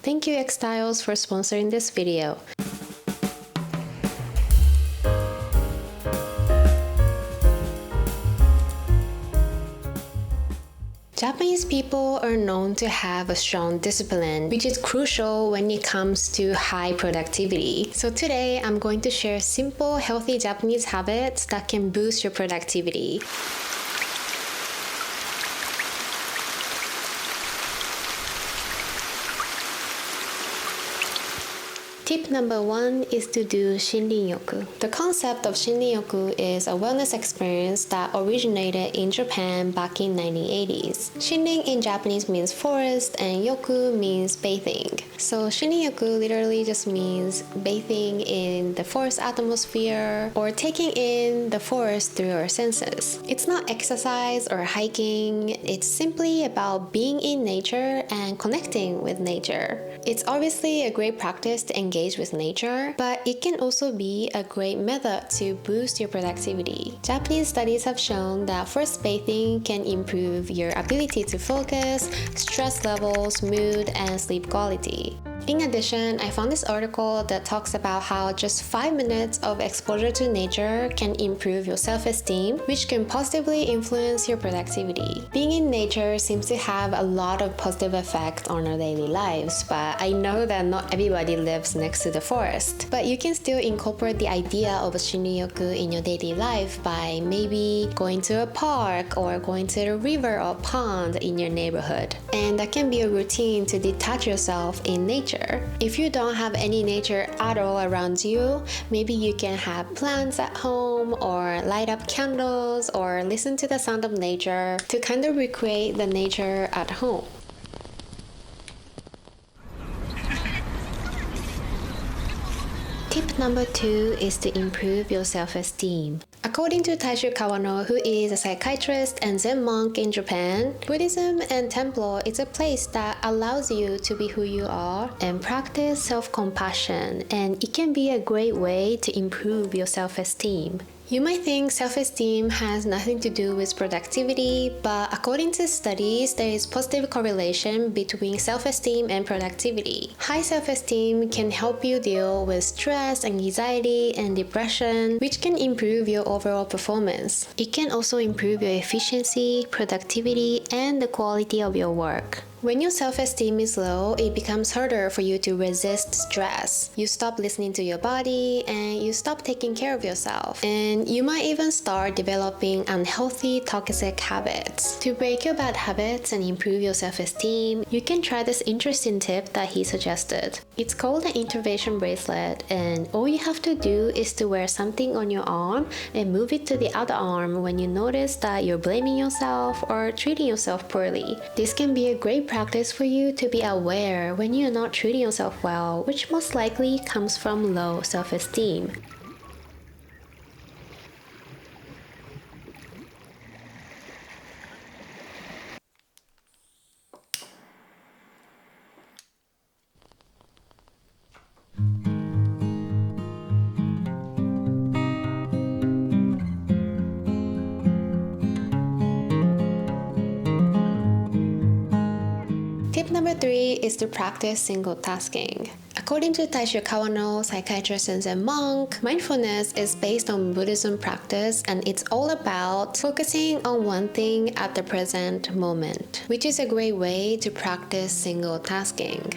Thank you xTiles for sponsoring this video. Japanese people are known to have a strong discipline, which is crucial when it comes to high productivity. So today, I'm going to share simple, healthy Japanese habits that can boost your productivity. Tip number 1 is to do shinrin-yoku. The concept of shinrin-yoku is a wellness experience that originated in Japan back in 1980s. Shinrin in Japanese means forest and yoku means bathing. So shinrin-yoku literally just means bathing in the forest atmosphere or taking in the forest through our senses. It's not exercise or hiking, it's simply about being in nature and connecting with nature. It's obviously a great practice to engage with nature, but it can also be a great method to boost your productivity. Japanese studies have shown that forest bathing can improve your ability to focus, stress levels, mood, and sleep quality. In addition, I found this article that talks about how just 5 minutes of exposure to nature can improve your self-esteem, which can positively influence your productivity. Being in nature seems to have a lot of positive effects on our daily lives, but I know that not everybody lives next to the forest. But you can still incorporate the idea of a shinrin-yoku in your daily life by maybe going to a park or going to a river or pond in your neighborhood. And that can be a routine to detach yourself in nature. If you don't have any nature at all around you, maybe you can have plants at home or light up candles or listen to the sound of nature to kind of recreate the nature at home. Tip number 2 is to improve your self-esteem. According to Taishu Kawano, who is a psychiatrist and Zen monk in Japan, Buddhism and Temple is a place that allows you to be who you are and practice self-compassion, and it can be a great way to improve your self-esteem. You might think self-esteem has nothing to do with productivity, but according to studies, there is positive correlation between self-esteem and productivity. High self-esteem can help you deal with stress, anxiety, and depression, which can improve your overall performance. It can also improve your efficiency, productivity, and the quality of your work. When your self-esteem is low, it becomes harder for you to resist stress. You stop listening to your body and you stop taking care of yourself. And you might even start developing unhealthy, toxic habits. To break your bad habits and improve your self-esteem, you can try this interesting tip that he suggested. It's called an intervention bracelet, and all you have to do is to wear something on your arm and move it to the other arm when you notice that you're blaming yourself or treating yourself poorly. This can be a great practice for you to be aware when you're not treating yourself well, which most likely comes from low self-esteem. Tip number 3 is to practice single tasking. According to Taishu Kawano, psychiatrist and Zen monk, mindfulness is based on Buddhism practice, and it's all about focusing on one thing at the present moment, which is a great way to practice single tasking.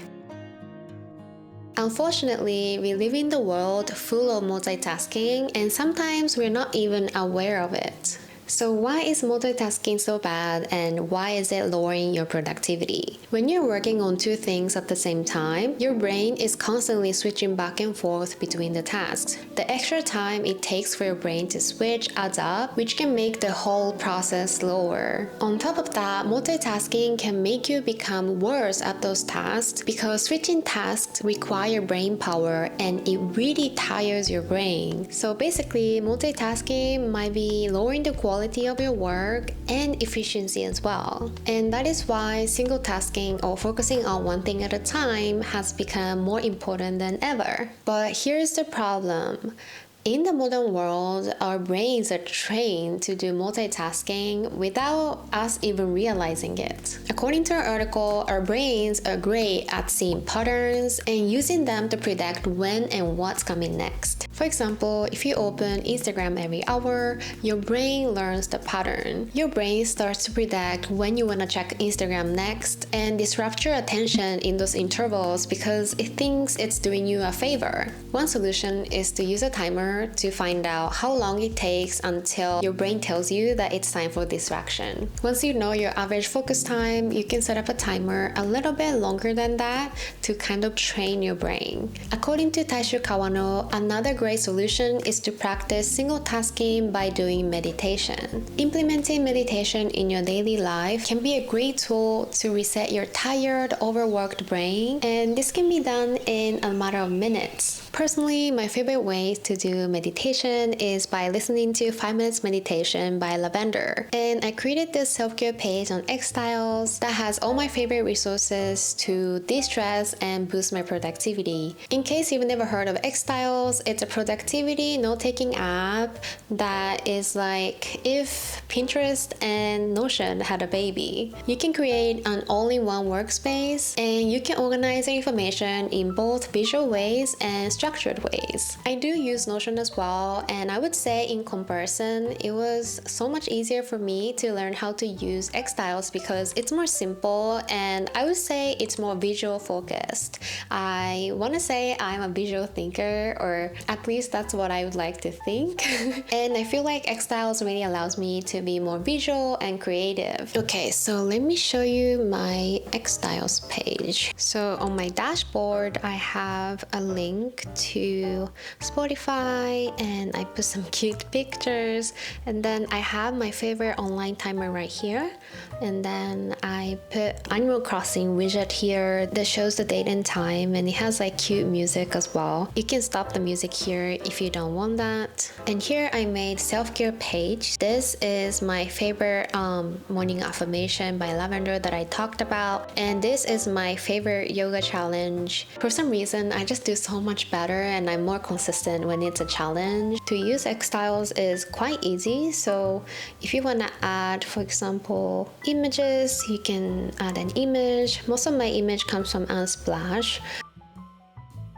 Unfortunately, we live in the world full of multitasking, and sometimes we're not even aware of it. So why is multitasking so bad, and why is it lowering your productivity? When you're working on 2 things at the same time, your brain is constantly switching back and forth between the tasks. The extra time it takes for your brain to switch adds up, which can make the whole process slower. On top of that, multitasking can make you become worse at those tasks because switching tasks require brain power and it really tires your brain. So basically, multitasking might be lowering the quality of your work and efficiency as well. And that is why single tasking or focusing on one thing at a time has become more important than ever. But here's the problem. In the modern world, our brains are trained to do multitasking without us even realizing it. According to our article, our brains are great at seeing patterns and using them to predict when and what's coming next. For example, if you open Instagram every hour, your brain learns the pattern. Your brain starts to predict when you want to check Instagram next and disrupt your attention in those intervals because it thinks it's doing you a favor. One solution is to use a timer to find out how long it takes until your brain tells you that it's time for distraction. Once you know your average focus time, you can set up a timer a little bit longer than that to kind of train your brain. According to Taishu Kawano, another great solution is to practice single tasking by doing meditation. Implementing meditation in your daily life can be a great tool to reset your tired, overworked brain, and this can be done in a matter of minutes. Personally, my favorite way to do meditation is by listening to 5 Minutes Meditation by Lavender. And I created this self-care page on xTiles that has all my favorite resources to de-stress and boost my productivity. In case you've never heard of xTiles, it's a productivity note-taking app that is like if Pinterest and Notion had a baby. You can create an all-in-one workspace and you can organize your information in both visual ways and structured ways. I do use Notion as well, and I would say in comparison, it was so much easier for me to learn how to use xTiles because it's more simple and I would say it's more visual focused. I want to say I'm a visual thinker, or at least that's what I would like to think. And I feel like xTiles really allows me to be more visual and creative. Okay, so let me show you my xTiles page. So on my dashboard, I have a link to Spotify and I put some cute pictures, and then I have my favorite online timer right here, and then I put Animal Crossing widget here that shows the date and time, and it has like cute music as well. You can stop the music here if you don't want that. And here I made self-care page. This is my favorite morning affirmation by Lavender that I talked about, and this is my favorite yoga challenge. For some reason, I just do so much better and I'm more consistent when it's a challenge. To use xTiles is quite easy, so if you want to add, for example, images, you can add an image. Most of my image comes from Unsplash.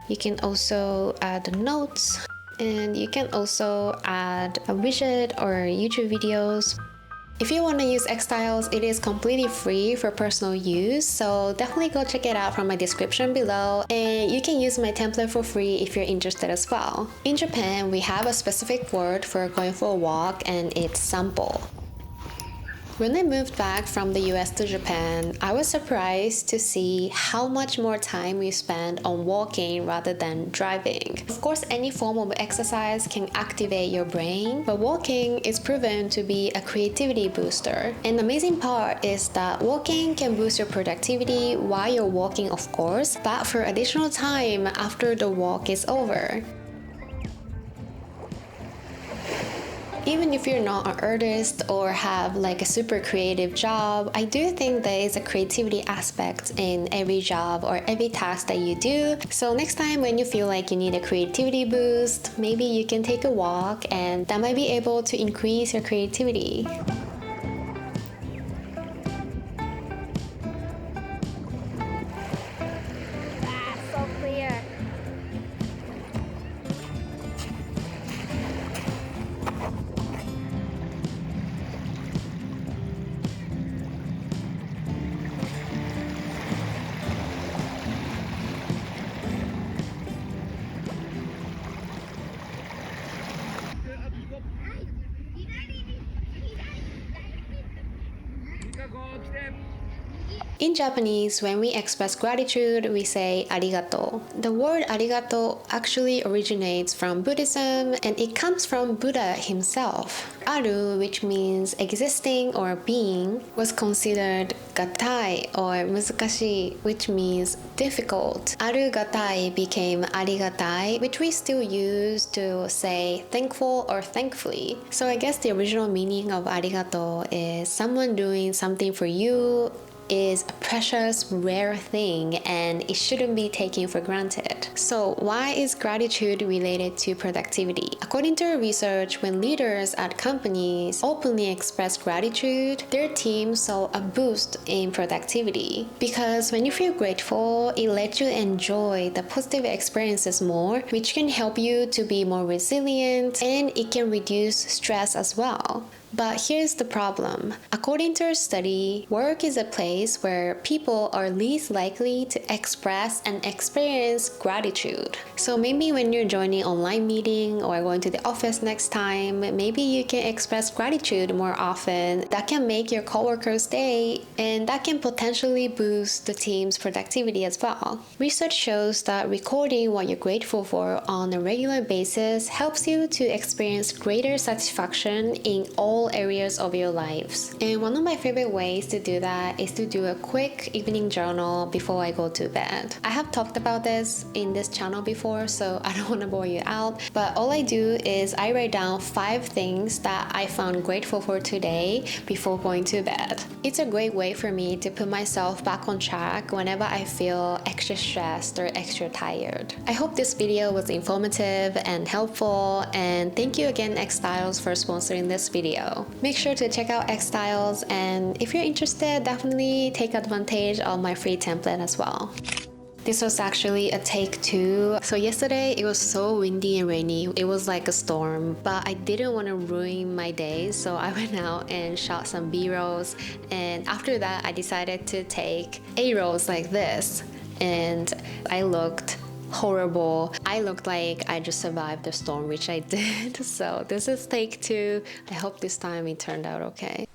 You can also add notes, and you can also add a widget or YouTube videos. If you want to use xTiles, it is completely free for personal use, so definitely go check it out from my description below, and you can use my template for free if you're interested as well. In Japan, we have a specific word for going for a walk, and it's sampo. When I moved back from the US to Japan, I was surprised to see how much more time we spend on walking rather than driving. Of course, any form of exercise can activate your brain, but walking is proven to be a creativity booster. And the amazing part is that walking can boost your productivity while you're walking, of course, but for additional time after the walk is over. Even if you're not an artist or have like a super creative job, I do think there is a creativity aspect in every job or every task that you do. So next time when you feel like you need a creativity boost, maybe you can take a walk, and that might be able to increase your creativity. So clear. In Japanese, when we express gratitude, we say arigato. The word arigato actually originates from Buddhism, and it comes from Buddha himself. Aru, which means existing or being, was considered gatai or muzukashi, which means difficult. Arugatai became arigatai, which we still use to say thankful or thankfully. So I guess the original meaning of arigato is someone doing something for you is a precious, rare thing and it shouldn't be taken for granted. So why is gratitude related to productivity? According to research, when leaders at companies openly express gratitude, their team saw a boost in productivity. Because when you feel grateful, it lets you enjoy the positive experiences more, which can help you to be more resilient and it can reduce stress as well. But here's the problem. According to a study, work is a place where people are least likely to express and experience gratitude. So maybe when you're joining online meeting or going to the office next time, maybe you can express gratitude more often. That can make your coworkers' day and that can potentially boost the team's productivity as well. Research shows that recording what you're grateful for on a regular basis helps you to experience greater satisfaction in all areas of your lives. And one of my favorite ways to do that is to do a quick evening journal before I go to bed. I have talked about this in this channel before, so I don't want to bore you out, but all I do is I write down 5 things that I found grateful for today before going to bed. It's a great way for me to put myself back on track whenever I feel extra stressed or extra tired. I hope this video was informative and helpful, and thank you again xTiles for sponsoring this video. Make sure to check out xTiles, and if you're interested, definitely take advantage of my free template as well. This was actually a take 2. So yesterday it was so windy and rainy. It was like a storm, but I didn't want to ruin my day, so I went out and shot some B-rolls, and after that I decided to take A-rolls like this, and I looked horrible. I looked like I just survived the storm, which I did. So this is take 2. I hope this time it turned out okay.